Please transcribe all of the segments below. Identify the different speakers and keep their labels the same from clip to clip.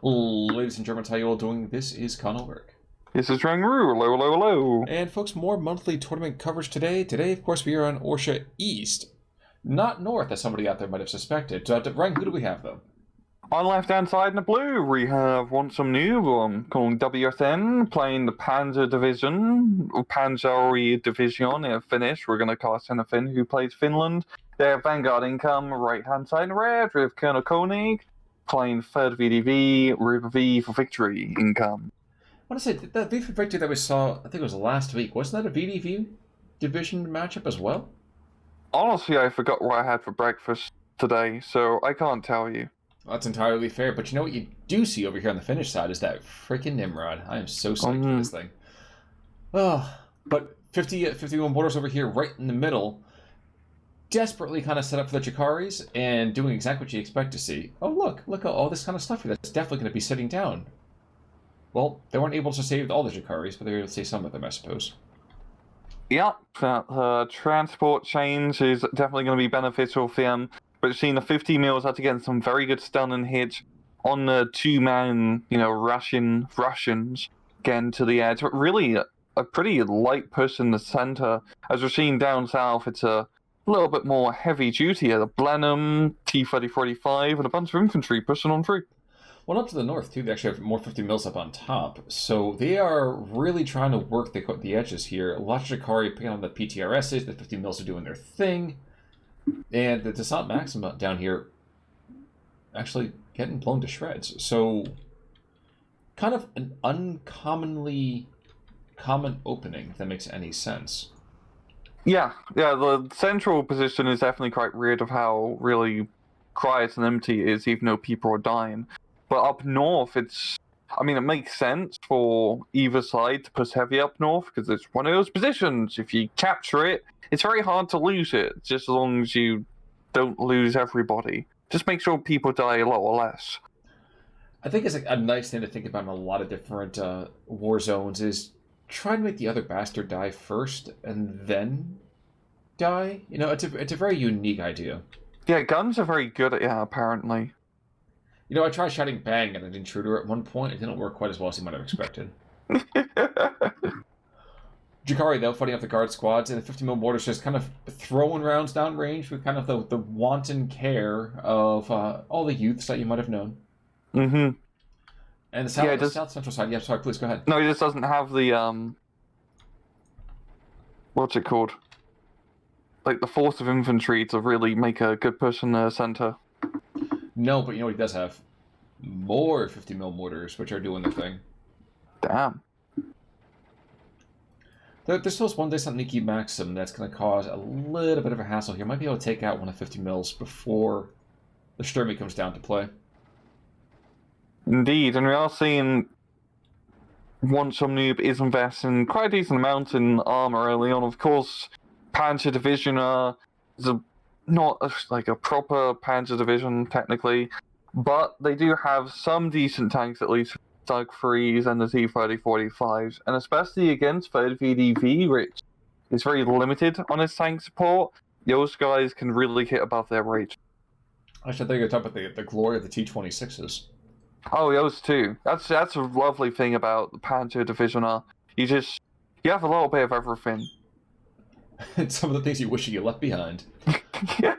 Speaker 1: Ladies and gentlemen, how you all doing? This is ColKoenig.
Speaker 2: This is Rangru. Hello, hello, hello.
Speaker 1: And folks, more monthly tournament coverage today. Today, of course, we are on Orsha East. Not North, as somebody out there might have suspected. Rank, who do we have, though?
Speaker 2: On the left-hand side in the blue, we have some new, calling WSN, playing the Panzer Division, or Panssari Division in Finnish. We're going to cast in a Finn who plays Finland. They have Vanguard income, right-hand side in red, with ColKoenig, playing third VDV, V for victory income.
Speaker 1: I want to say, that V for victory that we saw, I think it was last week, wasn't that a VDV division matchup as well?
Speaker 2: Honestly, I forgot what I had for breakfast today, so I can't tell you.
Speaker 1: Well, that's entirely fair, but you know what you do see over here on the Finnish side is that freaking Nimrod. I am so psyched for this thing. Oh, but 51 borders over here right in the middle, desperately kind of set up for the Chikaris and doing exactly what you expect to see. Oh, look at all this kind of stuff here that's definitely going to be sitting down. Well, they weren't able to save all the Chikaris, but they were able to save some of them, I suppose.
Speaker 2: Yep, transport change is definitely going to be beneficial for them. But seeing the 50 mils had to get some very good stunning hits on the two-man, Russians getting to the edge. But really, a pretty light push in the center. As we're seeing down south, it's a little bit more heavy duty. The Blenheim, T-3045, and a bunch of infantry pushing on through.
Speaker 1: Well, up to the north, too, they actually have more 50 mils up on top. So they are really trying to work the edges here. Lots of Chikari picking on the PTRSs. The 50 mils are doing their thing. And the Descent Maxima down here actually getting blown to shreds. So, kind of an uncommonly common opening, if that makes any sense.
Speaker 2: Yeah, the central position is definitely quite weird of how really quiet and empty it is, even though people are dying. But up north, it makes sense for either side to push heavy up north, because it's one of those positions. If you capture it, it's very hard to lose it, just as long as you don't lose everybody. Just make sure people die a lot or less.
Speaker 1: I think it's a nice thing to think about in a lot of different war zones is try to make the other bastard die first and then die. It's a very unique idea.
Speaker 2: Yeah, guns are very good at it, apparently.
Speaker 1: I tried shouting bang at an intruder at one point. It didn't work quite as well as you might have expected. Chikari, though, fighting off the guard squads, and the 50 mil mortars just kind of throwing rounds downrange with kind of the wanton care of all the youths that you might have known.
Speaker 2: Mm-hmm.
Speaker 1: And the south central side, yeah, sorry, please, go ahead.
Speaker 2: No, he just doesn't have the, what's it called? Like, the force of infantry to really make a good push in the center.
Speaker 1: No, but you know what he does have? More 50 mil mortars, which are doing their thing.
Speaker 2: Damn.
Speaker 1: There's still one Desantniki Maxim that's going to cause a little bit of a hassle here. Might be able to take out one of 50 mils before the Sturmy comes down to play.
Speaker 2: Indeed, and we are seeing once some noob is investing quite a decent amount in armor early on. Of course, Panzer Division is not like a proper Panzer Division, technically, but they do have some decent tanks, at least Tug 3s and the T-3045s, and especially against third VDV, which is very limited on its tank support, those guys can really hit above their rate.
Speaker 1: Actually, I think you're talking about the glory of the T-26s.
Speaker 2: Oh, those too. That's a lovely thing about the Panzer Division. You have a little bit of everything.
Speaker 1: Some of the things you wish you left behind.
Speaker 2: Yeah.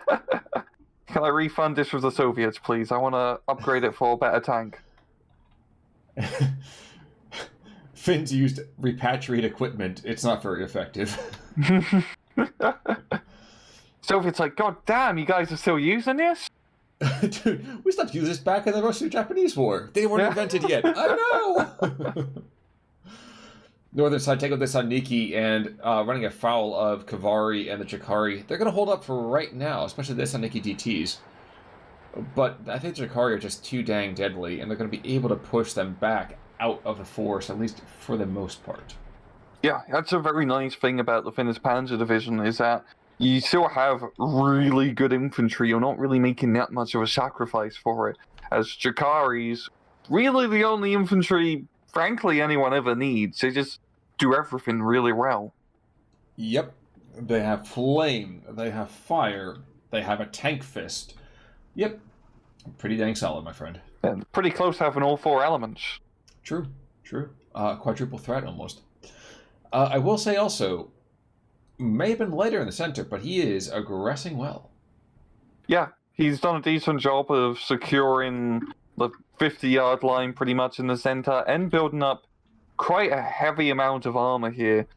Speaker 2: Can I refund this with the Soviets, please? I want to upgrade it for a better tank.
Speaker 1: Finns used repatriate equipment. It's not very effective.
Speaker 2: Soviets like, God damn, you guys are still using this?
Speaker 1: Dude, we stopped using this back in the Russo-Japanese War. They weren't invented yet. I know! Northern side take out this on Niki and running afoul of Kavari and the Chikari. They're going to hold up for right now, especially this on Niki DTs. But I think the Chikari are just too dang deadly, and they're going to be able to push them back out of the force, at least for the most part.
Speaker 2: Yeah, that's a very nice thing about the Finnish Panzer Division, is that you still have really good infantry. You're not really making that much of a sacrifice for it. As Chikari's really the only infantry, frankly, anyone ever needs. They just do everything really well.
Speaker 1: Yep. They have flame, they have fire, they have a tank fist. Yep. Pretty dang solid, my friend.
Speaker 2: And pretty close to having all 4 elements.
Speaker 1: True. Quadruple threat almost. I will say also, may have been lighter in the center, but he is aggressing well.
Speaker 2: Yeah, he's done a decent job of securing the 50-yard line pretty much in the center and building up quite a heavy amount of armor here.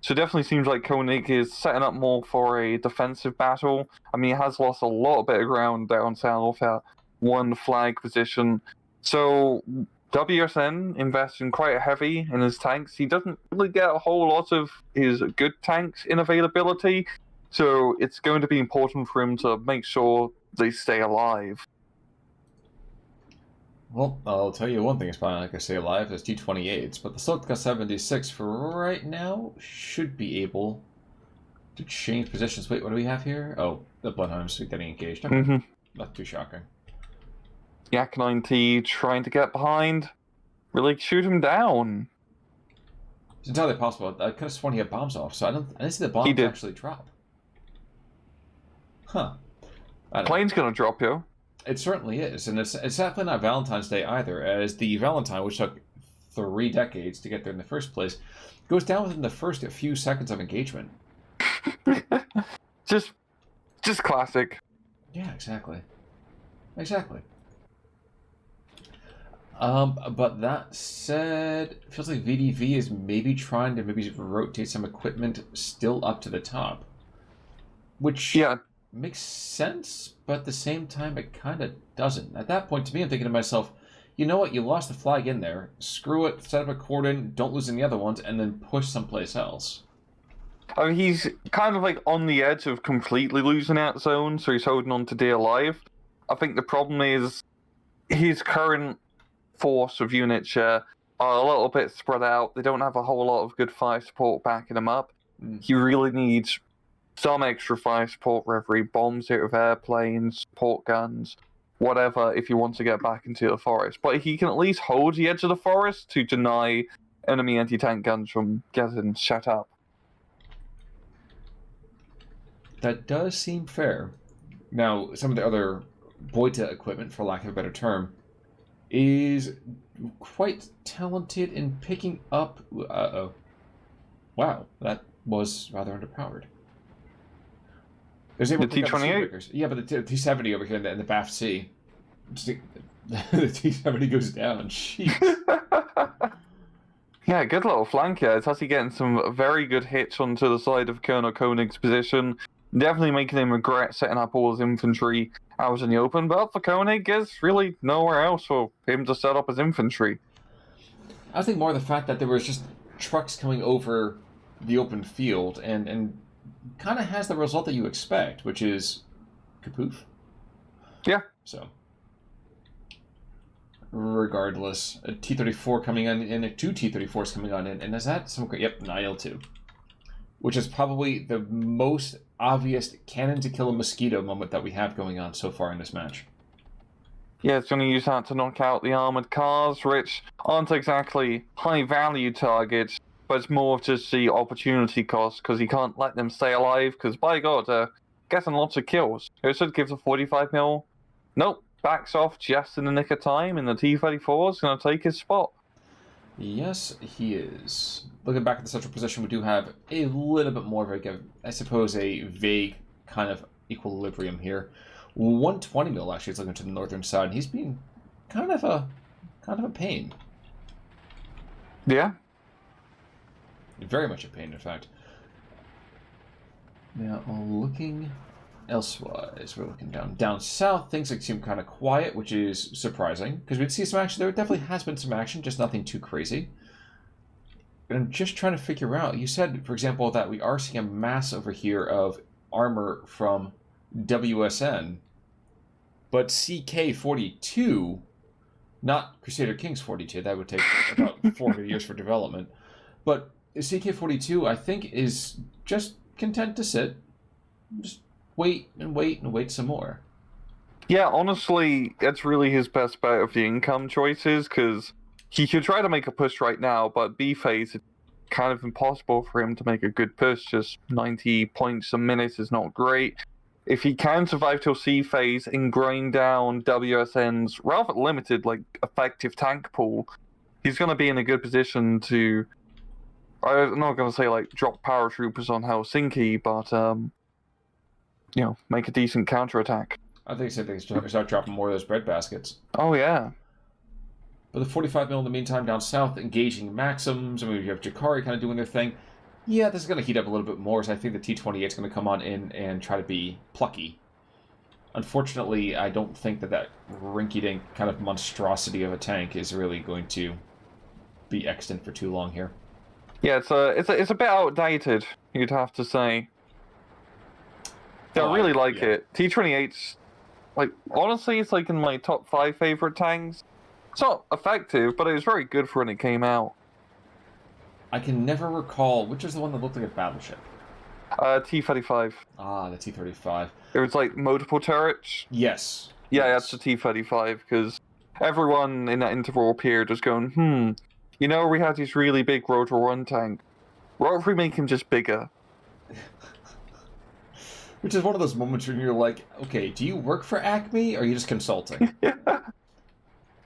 Speaker 2: So it definitely seems like Koenig is setting up more for a defensive battle. I mean, he has lost a lot of bit of ground down south at 1 flag position. So WSN investing quite heavy in his tanks. He doesn't really get a whole lot of his good tanks in availability. So it's going to be important for him to make sure they stay alive.
Speaker 1: Well, I'll tell you one thing, it's probably not going to stay alive, there's T-28s, but the Slotka 76 for right now should be able to change positions. Wait, what do we have here? Oh, the Bloodhounds getting engaged. Okay. Not too shocking.
Speaker 2: Yak 90 trying to get behind. Really shoot him down.
Speaker 1: It's entirely possible. I could have sworn he had bombs off, so I didn't see the bombs actually drop. Huh.
Speaker 2: Plane's going to drop you.
Speaker 1: It certainly is, and it's definitely not Valentine's Day either, as the Valentine, which took 3 decades to get there in the first place, goes down within the first few seconds of engagement.
Speaker 2: just classic.
Speaker 1: Yeah, exactly. But that said, it feels like VDV is maybe trying to rotate some equipment still up to the top, which makes sense, but at the same time, it kind of doesn't. At that point, to me, I'm thinking to myself, you know what? You lost the flag in there. Screw it. Set up a cordon. Don't lose any other ones, and then push someplace else.
Speaker 2: I mean, he's kind of like on the edge of completely losing that zone, so he's holding on to stay alive. I think the problem is his current force of units are a little bit spread out. They don't have a whole lot of good fire support backing them up. He really needs some extra fire support, whether he bombs it with airplanes, support guns, whatever, if he wants to get back into the forest. But he can at least hold the edge of the forest to deny enemy anti-tank guns from getting shut up.
Speaker 1: That does seem fair. Now, some of the other Boita equipment, for lack of a better term, is quite talented in picking up... Uh-oh. Wow, that was rather underpowered. There's
Speaker 2: the T-28?
Speaker 1: Yeah, but the T-70 over here in the BAF C. The T-70 goes down. Jeez.
Speaker 2: Yeah, good little flank here. It's actually getting some very good hits onto the side of Colonel Koenig's position. Definitely making him regret setting up all his infantry out in the open, but for Koenig, there's really nowhere else for him to set up his infantry.
Speaker 1: I think more the fact that there was just trucks coming over the open field and kind of has the result that you expect, which is kapoof.
Speaker 2: Yeah.
Speaker 1: So, regardless, a T-34 coming on and 2 T-34s coming on in, and is that some great? Yep, an IL-2, which is probably the most obvious cannon to kill a mosquito moment that we have going on so far in this match.
Speaker 2: Yeah, it's going to use that to knock out the armored cars, which aren't exactly high-value targets, but it's more of just the opportunity cost, because you can't let them stay alive, because by God, getting lots of kills. It should give the 45 mil. Nope, backs off just in the nick of time, and the T-34 is going to take his spot.
Speaker 1: Yes, he is. Looking back at the central position, we do have a little bit more of I suppose, a vague kind of equilibrium here. 120 mil actually is looking to the northern side, and he's being kind of a pain.
Speaker 2: Yeah.
Speaker 1: Very much a pain, in fact. Now, looking elsewise, we're looking down south. Things seem kind of quiet, which is surprising, because we'd see some action. There definitely has been some action, just nothing too crazy. And I'm just trying to figure out, you said, for example, that we are seeing a mass over here of armor from WSN, but CK-42, not Crusader Kings 42, that would take about 400 years for development, but CK-42, I think, is just content to sit, just wait and wait some more.
Speaker 2: Yeah, honestly, it's really his best bet of the income choices, because he could try to make a push right now, but B-phase, it's kind of impossible for him to make a good push. Just 90 points a minute is not great. if he can survive till C phase and grind down WSN's rather limited, like, effective tank pool, he's going to be in a good position to, I'm not going to say, like, drop paratroopers on Helsinki, but, make a decent counterattack.
Speaker 1: I think they start dropping more of those bread baskets.
Speaker 2: Oh, yeah.
Speaker 1: But the 45 mil in the meantime down south, engaging Maxims. I mean, you have Jakari kind of doing their thing. Yeah, this is going to heat up a little bit more, so I think the T-28 is going to come on in and try to be plucky. Unfortunately, I don't think that rinky-dink kind of monstrosity of a tank is really going to be extant for too long here.
Speaker 2: Yeah, it's a bit outdated, you'd have to say. I really like it. T-28's, like, honestly, it's like in my top 5 favorite tanks. It's not effective, but it was very good for when it came out.
Speaker 1: I can never recall which is the one that looked like a battleship.
Speaker 2: T-35.
Speaker 1: Ah, the T-35.
Speaker 2: It was like multiple turrets.
Speaker 1: Yes.
Speaker 2: Yeah,
Speaker 1: yes.
Speaker 2: That's the T-35, because everyone in that interval period was going, we had this really big Rotor 1 tank. What if we make him just bigger?
Speaker 1: Which is one of those moments when you're like, okay, do you work for Acme, or are you just consulting?
Speaker 2: Yeah.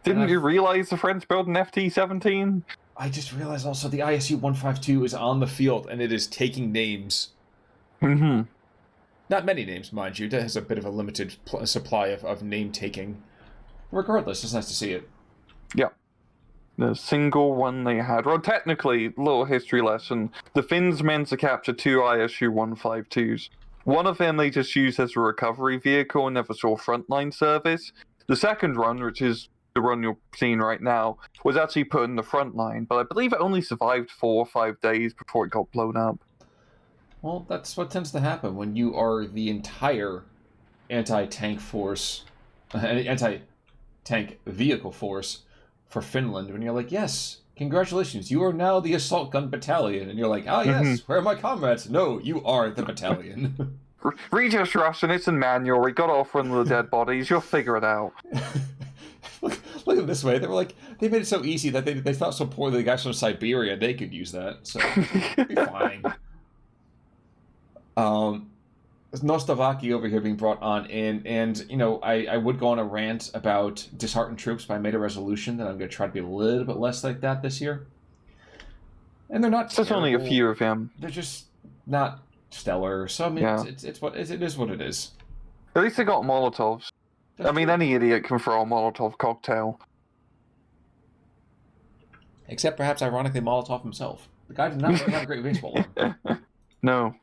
Speaker 2: Didn't you realize the French built an FT-17?
Speaker 1: I just realized also the ISU-152 is on the field, and it is taking names.
Speaker 2: Mm-hmm.
Speaker 1: Not many names, mind you. It has a bit of a limited supply of name-taking. Regardless, it's nice to see it.
Speaker 2: Yeah. The single one they had. Well, technically, little history lesson. The Finns meant to capture 2 ISU-152s. One of them they just used as a recovery vehicle and never saw frontline service. The second run, which is the run you're seeing right now, was actually put in the front line, but I believe it only survived 4 or 5 days before it got blown up.
Speaker 1: Well, that's what tends to happen when you are the entire anti-tank force, anti-tank vehicle force for Finland, when you're like, yes, congratulations, you are now the assault gun battalion, and you're like, ah, yes, where are my comrades? No, you are the battalion.
Speaker 2: Read your Russian, it's in manual, we got off one of the dead bodies, you'll figure it out.
Speaker 1: Look at it this way. They were like, they made it so easy that they thought so poorly the guys from Siberia, they could use that. So, it'll be fine. Nostavaki over here being brought on in, and, I would go on a rant about disheartened troops, but I made a resolution that I'm going to try to be a little bit less like that this year. And they're not
Speaker 2: There's only a few of them.
Speaker 1: They're just not stellar. So, I mean, it is what it is.
Speaker 2: At least they got Molotovs.
Speaker 1: That's true.
Speaker 2: Any idiot can throw a Molotov cocktail.
Speaker 1: Except perhaps, ironically, Molotov himself. The guy did not really have a great baseball arm.
Speaker 2: No.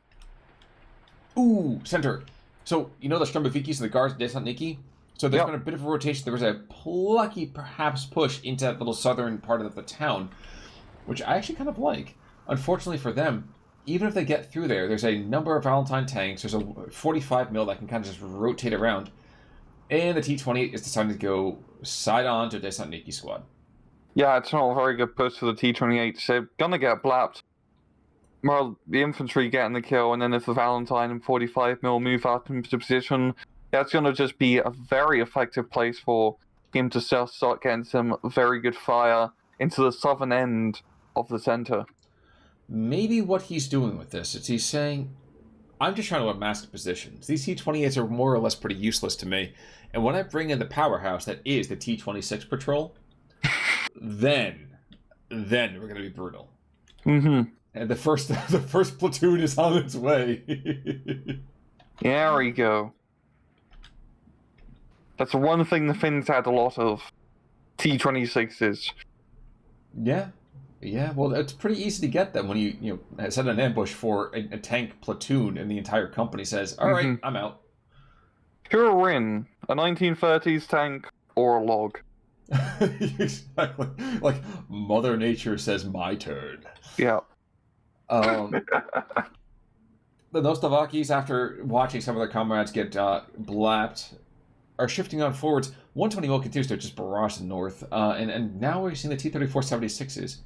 Speaker 1: Ooh, center. So, the Strumbovikis and the guards, Desantniki? So there's been a bit of a rotation. There was a plucky, perhaps, push into that little southern part of the town, which I actually kind of like. Unfortunately for them, even if they get through there's a number of Valentine tanks. There's a 45 mil that can kind of just rotate around. And the T-28 is deciding to go side on to Desantniki squad. Yeah,
Speaker 2: it's not a very good push for the T-28. They're gonna get blapped. Well, the infantry getting the kill, and then if the Valentine and 45 mil move out into position, that's gonna just be a very effective place for him to start getting some very good fire into the southern end of the center.
Speaker 1: Maybe what he's doing with this is he's saying, I'm just trying to unmask positions. These T-28s are more or less pretty useless to me. And when I bring in the powerhouse that is the T-26 patrol, then we're going to be brutal.
Speaker 2: Mm-hmm.
Speaker 1: And the first platoon is on its way.
Speaker 2: There we go. That's one thing the Finns had a lot of. T-26s.
Speaker 1: Yeah. Yeah, well, it's pretty easy to get them when you set an ambush for a tank platoon and the entire company says, all right, I'm out.
Speaker 2: Who'll win? A 1930s tank or a log?
Speaker 1: Exactly. Like, Mother Nature says, my turn.
Speaker 2: Yeah.
Speaker 1: The Nostavakis, after watching some of their comrades get blapped, are shifting on forwards. 120 mil continues to just barrage the north, and now we're seeing the T-34-76s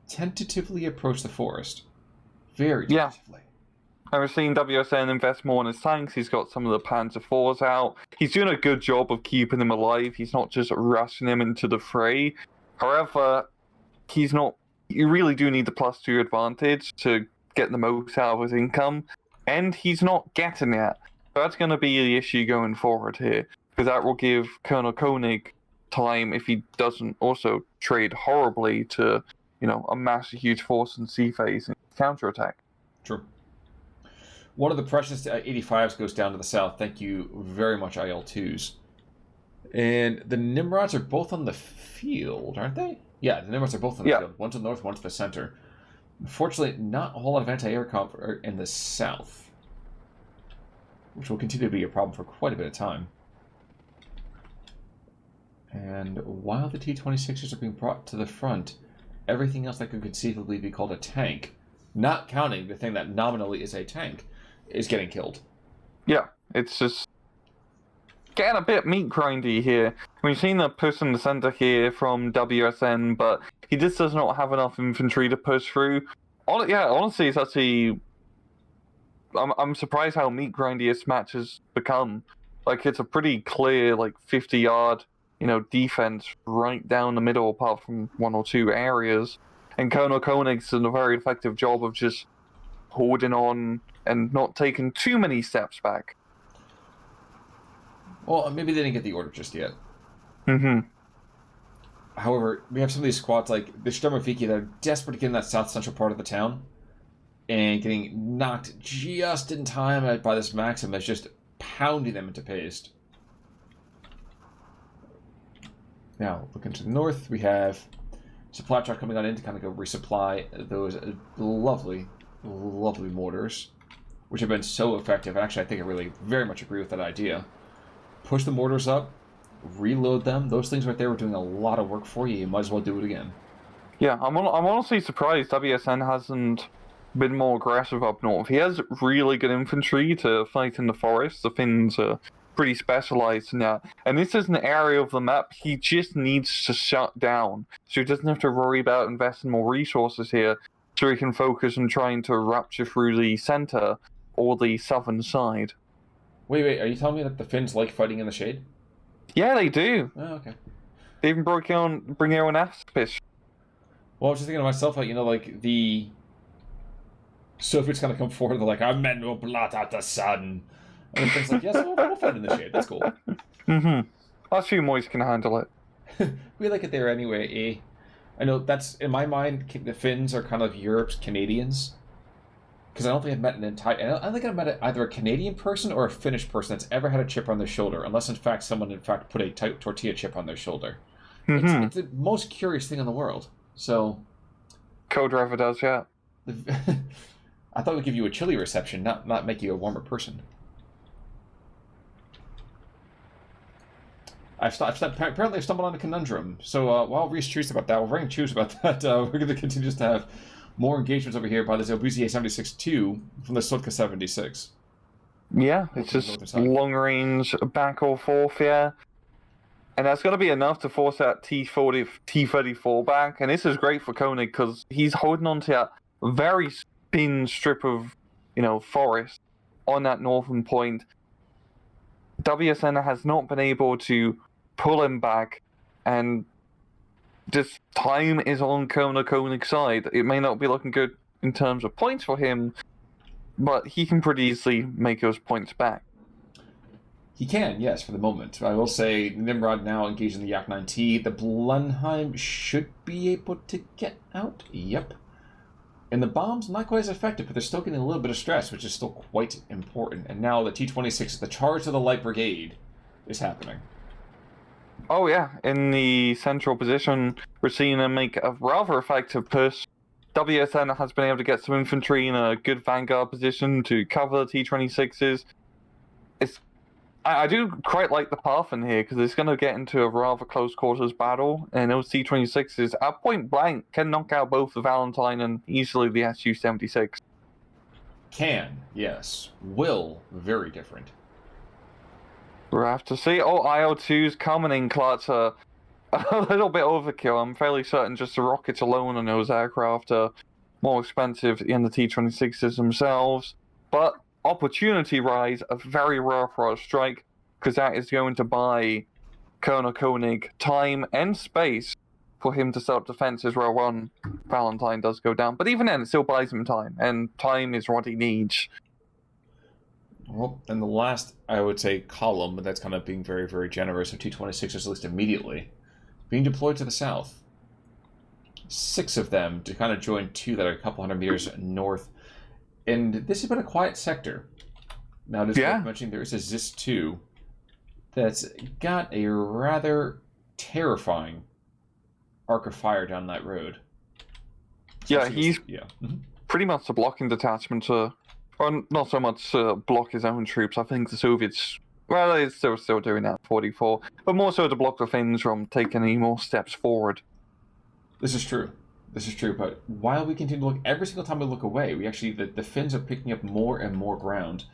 Speaker 1: tentatively approach the forest. Very tentatively.
Speaker 2: I was seeing WSN invest more in his tanks. He's got some of the Panzer IVs out. He's doing a good job of keeping them alive. He's not just rushing them into the fray. However, he's not... You really do need the +2 advantage to get the most out of his income, and he's not getting it. That's going to be the issue going forward here, because that will give Colonel Koenig time if he doesn't also trade horribly to, amass a huge force in sea phase and counterattack.
Speaker 1: True. One of the precious 85s goes down to the south. Thank you very much, IL-2s. And the Nimrods are both on the field, aren't they? Yeah, the Nimrods are both on the field. One to the north, one to the center. Unfortunately, not a whole lot of anti-air comp in the south, which will continue to be a problem for quite a bit of time. And while the T-26s are being brought to the front, everything else that could conceivably be called a tank, not counting the thing that nominally is a tank, is getting killed.
Speaker 2: Yeah, it's just getting a bit meat grindy here. We've seen the push in the center here from WSN, but he just does not have enough infantry to push through. Honestly, it's actually... I'm surprised how meat grindy this match has become. Like, it's a pretty clear, 50-yard, defense right down the middle, apart from one or two areas. And Colonel Koenig's done a very effective job of just holding on and not taking too many steps back.
Speaker 1: Well, maybe they didn't get the order just yet.
Speaker 2: Mm-hmm.
Speaker 1: However, we have some of these squads like the Sturmoviki that are desperate to get in that south-central part of the town and getting knocked just in time by this Maxim that's just pounding them into paste. Now, looking to the north, we have supply truck coming on in to kind of go resupply those lovely, lovely mortars, which have been so effective. Actually, I think I really very much agree with that idea. Push the mortars up, reload them. Those things right there were doing a lot of work for you. You might as well do it again.
Speaker 2: Yeah, I'm honestly surprised WSN hasn't been more aggressive up north. He has really good infantry to fight in the forest. The Finns are pretty specialized in that. And this is an area of the map he just needs to shut down. So he doesn't have to worry about investing more resources here, so he can focus on trying to rupture through the center or the southern side.
Speaker 1: Wait, are you telling me that the Finns like fighting in the shade?
Speaker 2: Yeah, they do.
Speaker 1: Oh, okay.
Speaker 2: They even bring their own aspish.
Speaker 1: Well, I was just thinking to myself, the Soviets kind of come forward, they're like, our men will blot out the sun. And the Finns like, yes, we'll fight in the shade. That's cool.
Speaker 2: Mm-hmm. Us few moist can handle it.
Speaker 1: We like it there anyway, eh? I know that's, in my mind, the Finns are kind of Europe's Canadians. Because I don't think I've met I don't think I've met either a Canadian person or a Finnish person that's ever had a chip on their shoulder, unless in fact someone put a tortilla chip on their shoulder.
Speaker 2: Mm-hmm.
Speaker 1: It's the most curious thing in the world. So,
Speaker 2: co-driver does, yeah.
Speaker 1: I thought it would give you a chilly reception, not make you a warmer person. Apparently I've stumbled on a conundrum. So while Reese chews about that, we're going to continue to have more engagements over here by the Zabuzier 76-2 from the Sotka 76.
Speaker 2: Yeah, it's just long range back or forth, yeah. And that's going to be enough to force that T-34 back. And this is great for Koenig because he's holding on to that very thin strip of, forest on that northern point. WSN has not been able to pull him back, and this time is on Koenig's side. It may not be looking good in terms of points for him, but he can pretty easily make those points back.
Speaker 1: He can, yes, for the moment. I will say Nimrod now engaged in the Yak 9T. The Blenheim should be able to get out. Yep. And the bombs, not quite as effective, but they're still getting a little bit of stress, which is still quite important. And now the T-26, the charge of the Light Brigade, is happening.
Speaker 2: Oh yeah, in the central position, we're seeing them make a rather effective push. WSN has been able to get some infantry in a good vanguard position to cover the T-26s. I do quite like the path in here, because it's going to get into a rather close quarters battle, and those T-26s, at point blank, can knock out both the Valentine and easily the Su-76.
Speaker 1: Can, yes. Will, very different.
Speaker 2: We'll have to see. Oh, IL-2's coming in clutch. A little bit overkill. I'm fairly certain just the rockets alone on those aircraft are more expensive than the T-26s themselves. But opportunity rise, a very rare for a strike, because that is going to buy Colonel Koenig time and space for him to set up defenses where one Valentine does go down. But even then, it still buys him time, and time is what he needs.
Speaker 1: Well, and the last, I would say, column, but that's kind of being very, very generous, of T-26s, at least immediately, being deployed to the south. 6 of them to kind of join 2 that are a couple hundred meters north. And this has been a quiet sector. Now, just worth mentioning, there is a ZIS-2 that's got a rather terrifying arc of fire down that road.
Speaker 2: Yeah, he's pretty much a blocking detachment to, or not so much block his own troops. I think the Soviets, well, they're still doing that, 44, but more so to block the Finns from taking any more steps forward.
Speaker 1: This is true. This is true, but while we continue to look, every single time we look away, we actually, the Finns are picking up more and more ground.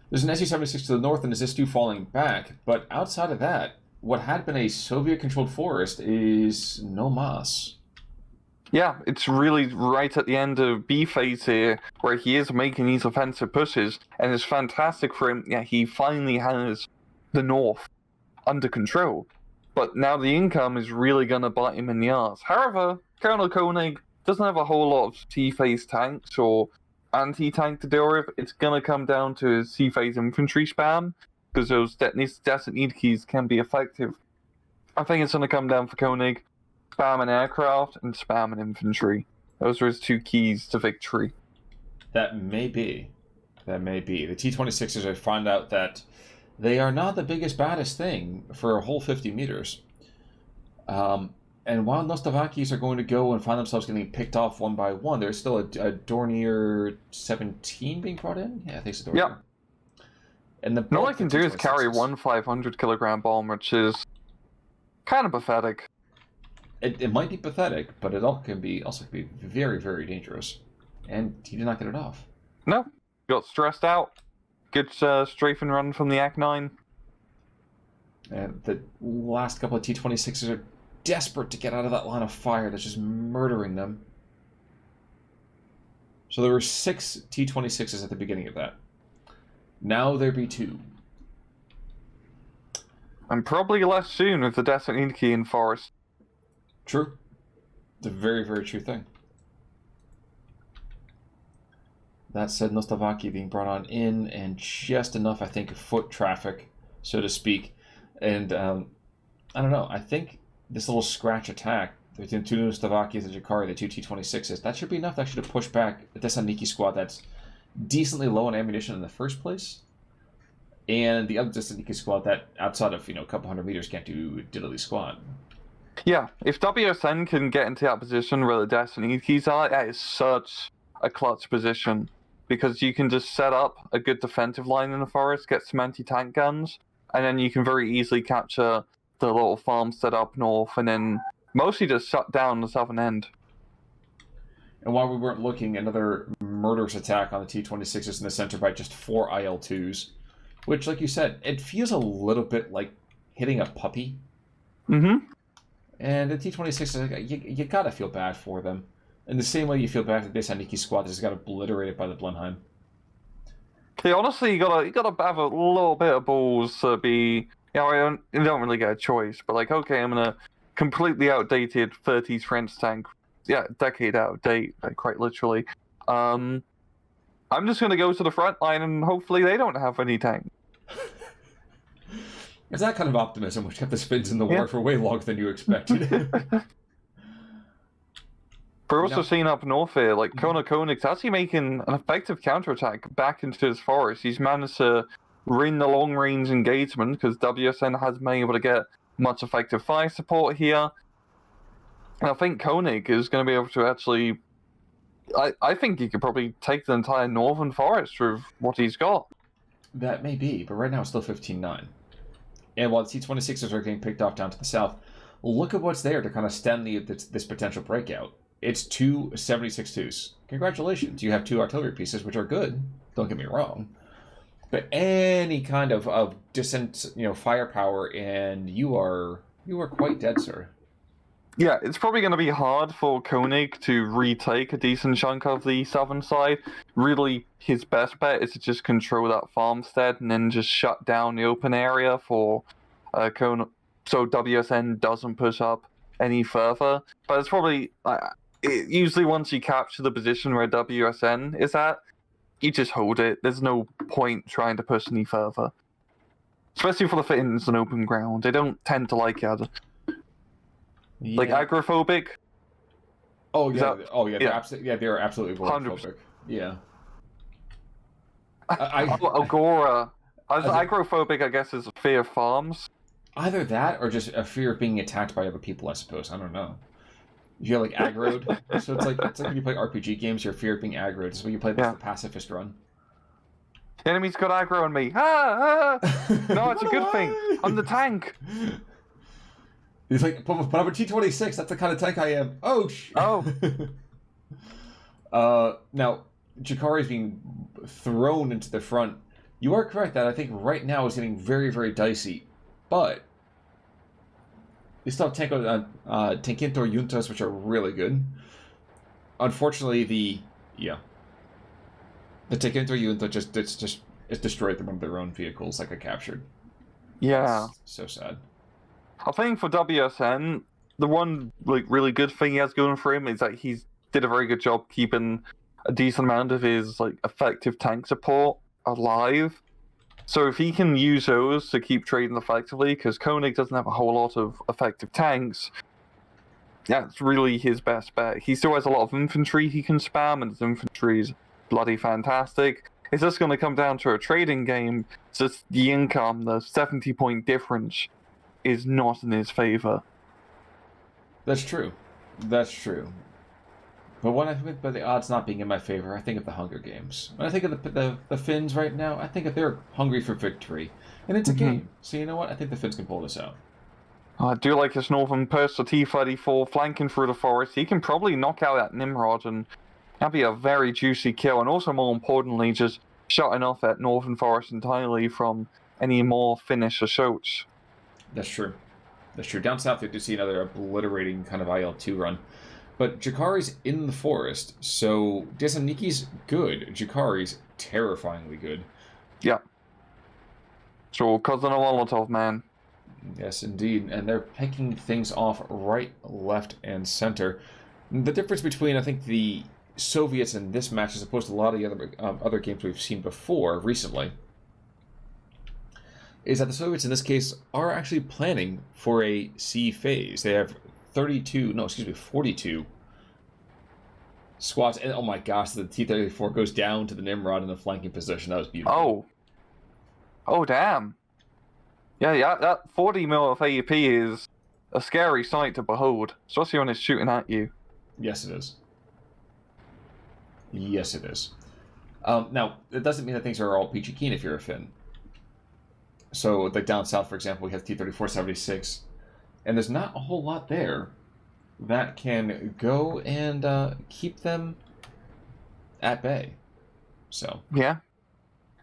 Speaker 1: There's an SU-76 to the north and a ZIS-2 falling back, but outside of that, what had been a Soviet-controlled forest is no mas.
Speaker 2: Yeah, it's really right at the end of B phase here, where he is making these offensive pushes, and it's fantastic for him. Yeah, he finally has the north under control. But now the income is really going to bite him in the ass. However, Colonel Koenig doesn't have a whole lot of C-phase tanks or anti-tank to deal with. It's going to come down to his C-phase infantry spam, because those desert need keys can be effective. I think it's going to come down for Koenig, spam an aircraft and spam an infantry. Those are his 2 keys to victory.
Speaker 1: That may be. That may be. The T-26s, I find out that they are not the biggest, baddest thing for a whole 50 meters. And while Nostovakis are going to go and find themselves getting picked off one by one, there's still a Dornier 17 being brought in? Yeah, I think it's a Dornier.
Speaker 2: Yeah.
Speaker 1: And
Speaker 2: all I can do is carry 1 500-kilogram bomb, which is kind of pathetic.
Speaker 1: It might be pathetic, but it also can be very, very dangerous. And he did not get it off.
Speaker 2: No. Got stressed out. Good strafing run from the Ac-9.
Speaker 1: And the last couple of T-26s are desperate to get out of that line of fire that's just murdering them. So there were 6 T-26s at the beginning of that. Now there be 2.
Speaker 2: And probably less soon with the Desaniki in forest.
Speaker 1: True. It's a very, very true thing. That said, Nostovaki being brought on in, and just enough, I think, foot traffic, so to speak. And, I don't know, I think this little scratch attack between 2 Nostovakis and Jakari, the 2 T-26s, that should be enough actually to push back a Desaniki squad that's decently low on ammunition in the first place. And the other Desaniki squad that, outside of, a couple hundred meters, can't do diddly squat.
Speaker 2: Yeah, if WSN can get into that position where the Desanikis are, that is such a clutch position. Because you can just set up a good defensive line in the forest, get some anti-tank guns, and then you can very easily capture the little farmstead up north, and then mostly just shut down the southern end.
Speaker 1: And while we weren't looking, another murderous attack on the T-26s in the center by just 4 IL-2s, which, like you said, it feels a little bit like hitting a puppy.
Speaker 2: Mm-hmm.
Speaker 1: And the T-26s, you gotta feel bad for them. In the same way you feel bad for this Aniki squad that just got obliterated by the Blenheim.
Speaker 2: Yeah, honestly, you gotta have a little bit of balls to be. You don't really get a choice, but like, okay, I'm gonna completely outdated 30s French tank, decade out of date, like quite literally. I'm just gonna go to the front line and hopefully they don't have any tank.
Speaker 1: It's that kind of optimism which kept the Finns in the war for way longer than you expected.
Speaker 2: We're also seeing up north here, like Colonel Koenig's actually making an effective counterattack back into his forest. He's managed to win the long-range engagement because WSN hasn't been able to get much effective fire support here. And I think Koenig is going to be able to actually... I think he could probably take the entire northern forest with what he's got.
Speaker 1: That may be, but right now it's still 15-9. And while the T-26s are getting picked off down to the south, look at what's there to kind of stem this potential breakout. It's 2 76-2s. Congratulations, you have 2 artillery pieces, which are good. Don't get me wrong. But any kind of decent, firepower, and you are quite dead, sir.
Speaker 2: Yeah, it's probably going to be hard for Koenig to retake a decent chunk of the southern side. Really, his best bet is to just control that farmstead and then just shut down the open area for Koenig, so WSN doesn't push up any further. But it's probably... usually once you capture the position where WSN is at, you just hold it. There's no point trying to push any further. Especially for the Finns on open ground. They don't tend to like it.
Speaker 1: Yeah.
Speaker 2: Like agrophobic.
Speaker 1: Oh yeah.
Speaker 2: Yeah.
Speaker 1: They're absolutely agoraphobic. Yeah.
Speaker 2: Agora. Agrophobic, I guess, is a fear of farms.
Speaker 1: Either that or just a fear of being attacked by other people, I suppose. I don't know. You're like aggroed. So it's like when you play RPG games, your fear of being aggroed. It's when you play the pacifist run.
Speaker 2: The enemy's got aggro on me. Ah! No, it's a good thing. I'm the tank.
Speaker 1: He's like, but I'm a T-26. That's the kind of tank I am. Oh, now, Jakari's being thrown into the front. You are correct that I think right now is getting very, very dicey. But they still have Tankintor Juntas, which are really good. Unfortunately, the Tankintor Junta just destroyed one of their own vehicles like I captured.
Speaker 2: Yeah.
Speaker 1: It's so sad.
Speaker 2: I think for WSN, the one really good thing he has going for him is that he's did a very good job keeping a decent amount of his effective tank support alive. So if he can use those to keep trading effectively, because Koenig doesn't have a whole lot of effective tanks, that's really his best bet. He still has a lot of infantry he can spam, and his infantry is bloody fantastic. It's just going to come down to a trading game. It's just the income, the 70-point difference, is not in his favor.
Speaker 1: That's true. That's true. But when I think about the odds not being in my favor, I think of the Hunger Games. When I think of the Finns right now, I think that they're hungry for victory. And it's a game. So you know what? I think the Finns can pull this out.
Speaker 2: I do like this Northern Purser T-34 flanking through the forest. He can probably knock out that Nimrod, and that'd be a very juicy kill. And also, more importantly, just shutting off that Northern Forest entirely from any more Finnish assaults.
Speaker 1: That's true. That's true. Down south, you do see another obliterating kind of IL-2 run. But Jakari's in the forest, so Desaniki's good. Jakari's terrifyingly good.
Speaker 2: Yeah. So, cousin of Molotov, man.
Speaker 1: Yes, indeed. And they're picking things off right, left, and center. The difference between, I think, the Soviets in this match as opposed to a lot of the other games we've seen before, recently, is that the Soviets in this case are actually planning for a C phase. They have 42 squads. And oh my gosh, the T-34 goes down to the Nimrod in the flanking position. That was beautiful.
Speaker 2: Oh damn. Yeah, that 40 mil of AUP is a scary sight to behold, especially when it's shooting at you.
Speaker 1: Yes, it is. Yes, it is. Now, it doesn't mean that things are all peachy keen if you're a Finn. So, like down south, for example, we have T-34-76, and there's not a whole lot there that can go and keep them at bay. So
Speaker 2: yeah,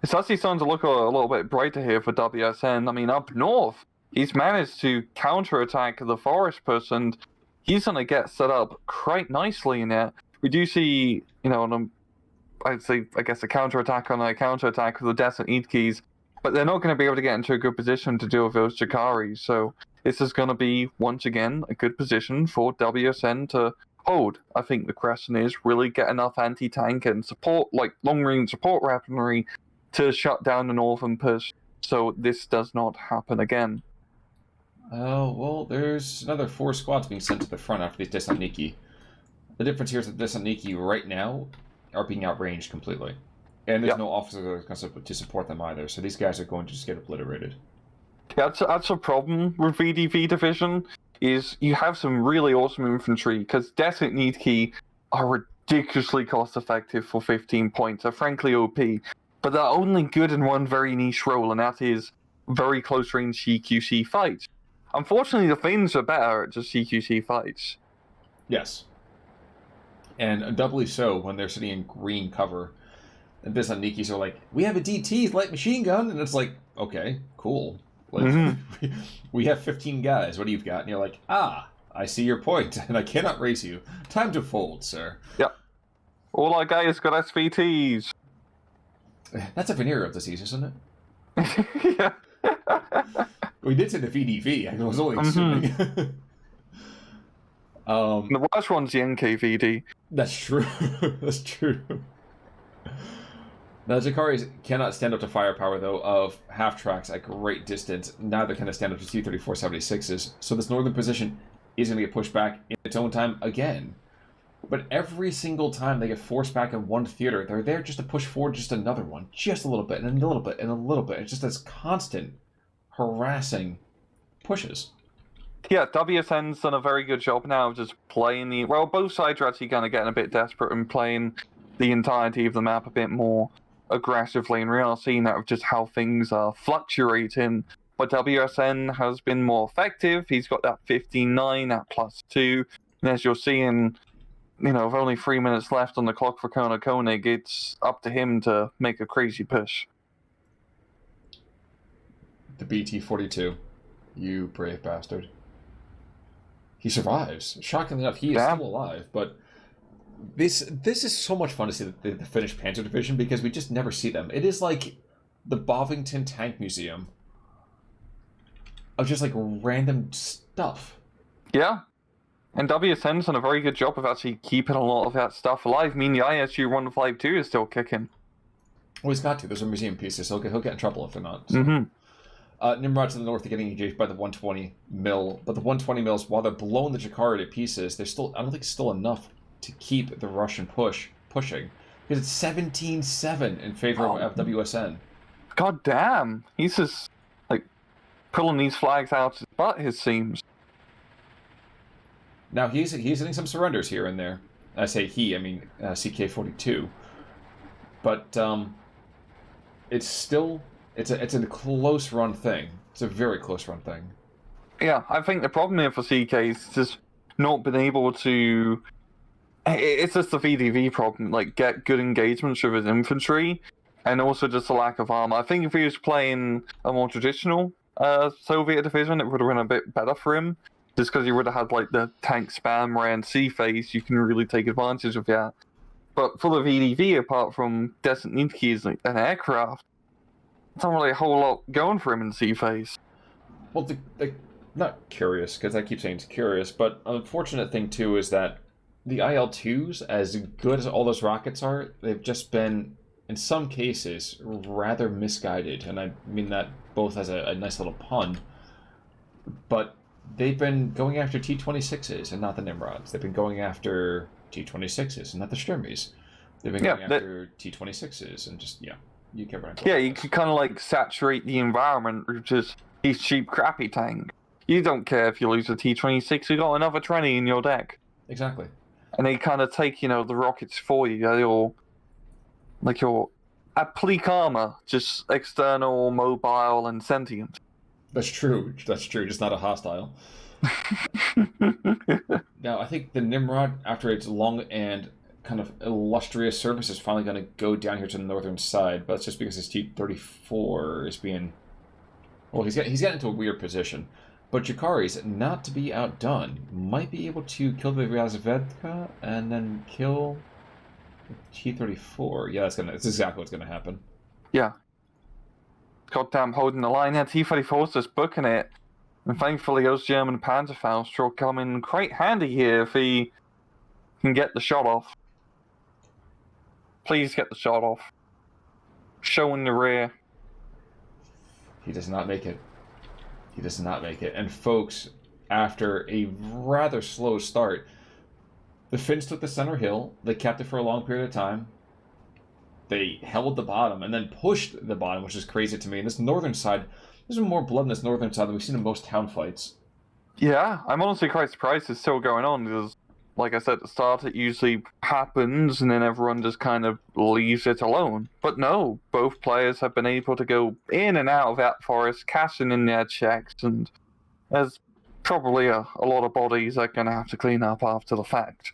Speaker 2: it's actually starting to look a little bit brighter here for WSN. I mean, up north, he's managed to counterattack the forest push, and he's going to get set up quite nicely in there. We do see, I guess a counterattack on a counterattack with the Desert Eat keys, but they're not going to be able to get into a good position to deal with those Jakari. So this is going to be, once again, a good position for WSN to hold. I think the question is really get enough anti-tank and support, like long-range support weaponry, to shut down the northern push so this does not happen again.
Speaker 1: Oh, well, there's another 4 squads being sent to the front after these Desantniki. The difference here is that Desantniki right now are being outranged completely. And there's no officers to support them either, so these guys are going to just get obliterated.
Speaker 2: That's a problem with VDV division, is you have some really awesome infantry, because Desantniki are ridiculously cost-effective for 15 points. They're frankly OP, but they're only good in one very niche role, and that is very close-range CQC fights. Unfortunately, the Finns are better at just CQC fights.
Speaker 1: Yes. And doubly so when they're sitting in green cover. And Desantnikis are like, we have a DT, light machine gun. And it's like, okay, cool. Like, we have 15 guys. What do you got? And you're like, I see your point, and I cannot race you. Time to fold, sir.
Speaker 2: Yep. All our guys got SVTs.
Speaker 1: That's a venereal disease, isn't
Speaker 2: it? Yeah.
Speaker 1: We did say the VDV. I was only assuming.
Speaker 2: The worst one's the NKVD.
Speaker 1: That's true. That's true. Now, the Jakaris cannot stand up to firepower, though, of half-tracks at great distance. Neither can they stand up to T-3476s, so this northern position is going to get pushed back in its own time again. But every single time they get forced back in one theater, they're there just to push forward just another one. Just a little bit, and a little bit, and a little bit. It's just this constant, harassing pushes.
Speaker 2: Yeah, WSN's done a very good job now of just playing the... Well, both sides are actually kind of getting a bit desperate and playing the entirety of the map a bit more aggressively, and we are seeing that of just how things are fluctuating. But WSN has been more effective. He's got that 15-9, that +2. And as you're seeing, with only 3 minutes left on the clock for ColKoenig, it's up to him to make a crazy push.
Speaker 1: The BT-42. You brave bastard. He survives. Shockingly enough, he is still alive, but this is so much fun to see the Finnish Panzer Division because we just never see them. It is like the Bovington Tank Museum of just like random stuff.
Speaker 2: Yeah. And WSN's done a very good job of actually keeping a lot of that stuff alive. I mean, the ISU 152 is still kicking.
Speaker 1: Well, he's got to. Those are museum pieces, so he'll get in trouble if they're not. So. Nimrods in the north are getting engaged by the 120 mil, but the 120 mils, while they're blowing the Jakari to pieces, I don't think it's still enough to keep the Russian pushing. Because it's 17-7 in favor of WSN.
Speaker 2: God damn. He's just, pulling these flags out his butt, it seems.
Speaker 1: Now, he's hitting some surrenders here and there. I say he, I mean CK-42. But it's still... It's a close run thing. It's a very close run thing.
Speaker 2: Yeah, I think the problem here for CK is just not being able to... It's just the VDV problem, get good engagements with his infantry, and also just a lack of armor. I think if he was playing a more traditional Soviet division, it would have been a bit better for him, just because he would have had the tank spam around C phase. You can really take advantage of that. But for the VDV, apart from Desantniki an aircraft, it's not really a whole lot going for him in C phase.
Speaker 1: Well, not curious, because I keep saying it's curious, but an unfortunate thing too is that the IL-2s, as good as all those rockets are, they've just been, in some cases, rather misguided. And I mean that both as a nice little pun. But they've been going after T-26s and not the Nimrods. They've been going after T-26s and not the skirmish. They've been going after T-26s and just, you get what I'm talking about.
Speaker 2: You could kind of saturate the environment with just these cheap, crappy tanks. You don't care if you lose a T-26, you got another 20 in your deck.
Speaker 1: Exactly.
Speaker 2: And they kind of take, the rockets for you. Your applique armor, just external, mobile, and sentient.
Speaker 1: That's true. Just not a hostile. Now, I think the Nimrod, after its long and kind of illustrious service, is finally going to go down here to the northern side, but it's just because his T-34 is being... Well, he's getting into a weird position. But Jakari's, not to be outdone, might be able to kill the Razvedka and then kill the T-34. Yeah, that's exactly what's going to happen.
Speaker 2: Yeah. Goddamn holding the line here. T-34's just booking it. And thankfully those German Panzerfaust will come in quite handy here if he can get the shot off. Please get the shot off. Showing the rear.
Speaker 1: He does not make it. He does not make it. And folks, after a rather slow start, the Finns took the center hill. They kept it for a long period of time. They held the bottom and then pushed the bottom, which is crazy to me. And this northern side, there's been more blood in this northern side than we've seen in most town fights.
Speaker 2: Yeah, I'm honestly quite surprised it's still going on, because, like I said at the start, it usually happens and then everyone just kind of leaves it alone. But no, both players have been able to go in and out of that forest, cashing in their checks, and there's probably a lot of bodies they're going to have to clean up after the fact.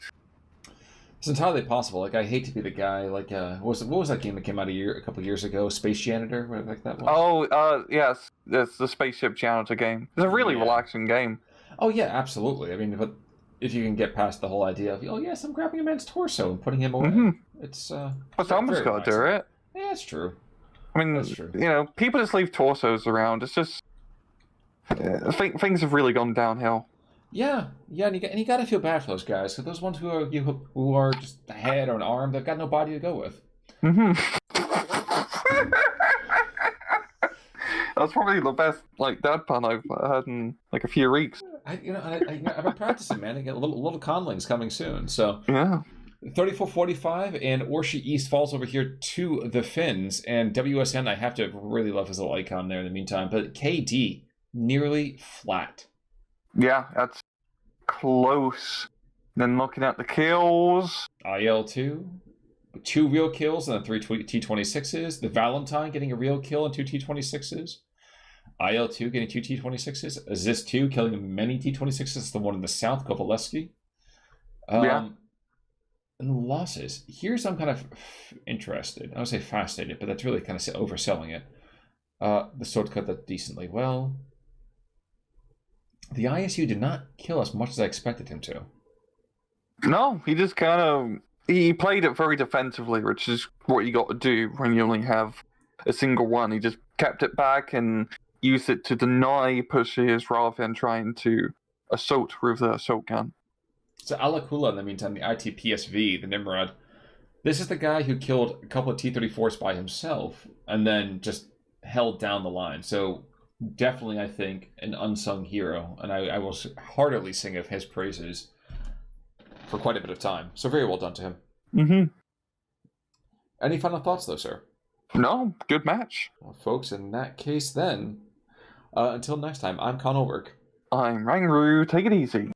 Speaker 1: It's entirely possible. I hate to be the guy, what was that game that came out a couple years ago? Space Janitor? What that was?
Speaker 2: Oh, yes. It's the Spaceship Janitor game. It's a really relaxing game.
Speaker 1: Oh, yeah, absolutely. I mean, but if you can get past the whole idea of, oh, yes, I'm grabbing a man's torso and putting him away, it's...
Speaker 2: But someone's got to do it.
Speaker 1: Yeah, it's true.
Speaker 2: I mean,
Speaker 1: that's true.
Speaker 2: People just leave torsos around. It's just... things have really gone downhill.
Speaker 1: Yeah, and you got to feel bad for those guys, because those ones who are just a head or an arm, they've got no body to go with.
Speaker 2: That's probably the best like dad pun I've had in like a few weeks.
Speaker 1: I've been practicing, man. I get little conlings coming soon. So
Speaker 2: Yeah.
Speaker 1: 34-45, and Orsha East falls over here to the Finns, and WSN, I have to really love his little icon there in the meantime, but KD, nearly flat.
Speaker 2: Yeah, that's close. Then looking at the kills.
Speaker 1: IL2, 2 real kills and then 3 T26s. The Valentine getting a real kill and 2 T26s. IL2 getting 2 T26s. Zis2 killing many T26s. It's the one in the south, Kovaleski.
Speaker 2: Yeah.
Speaker 1: And the losses. Here's I'm kind of interested. I would say fascinated, but that's really kind of overselling it. The sword cut that decently well. The ISU did not kill as much as I expected him to.
Speaker 2: No, he just kind of he played it very defensively, which is what you got to do when you only have a single one. He just kept it back and used it to deny pushes rather than trying to assault with the assault gun.
Speaker 1: So Alakula, in the meantime, the ITPSV, the Nimrod, this is the guy who killed a couple of T-34s by himself and then just held down the line. So definitely, I think, an unsung hero, and I will heartily sing of his praises for quite a bit of time. So very well done to him.
Speaker 2: Mm-hmm.
Speaker 1: Any final thoughts, though, sir?
Speaker 2: No, good match.
Speaker 1: Well, folks, in that case, then, until next time, I'm Con Ulrich.
Speaker 2: I'm Rangru. Take it easy.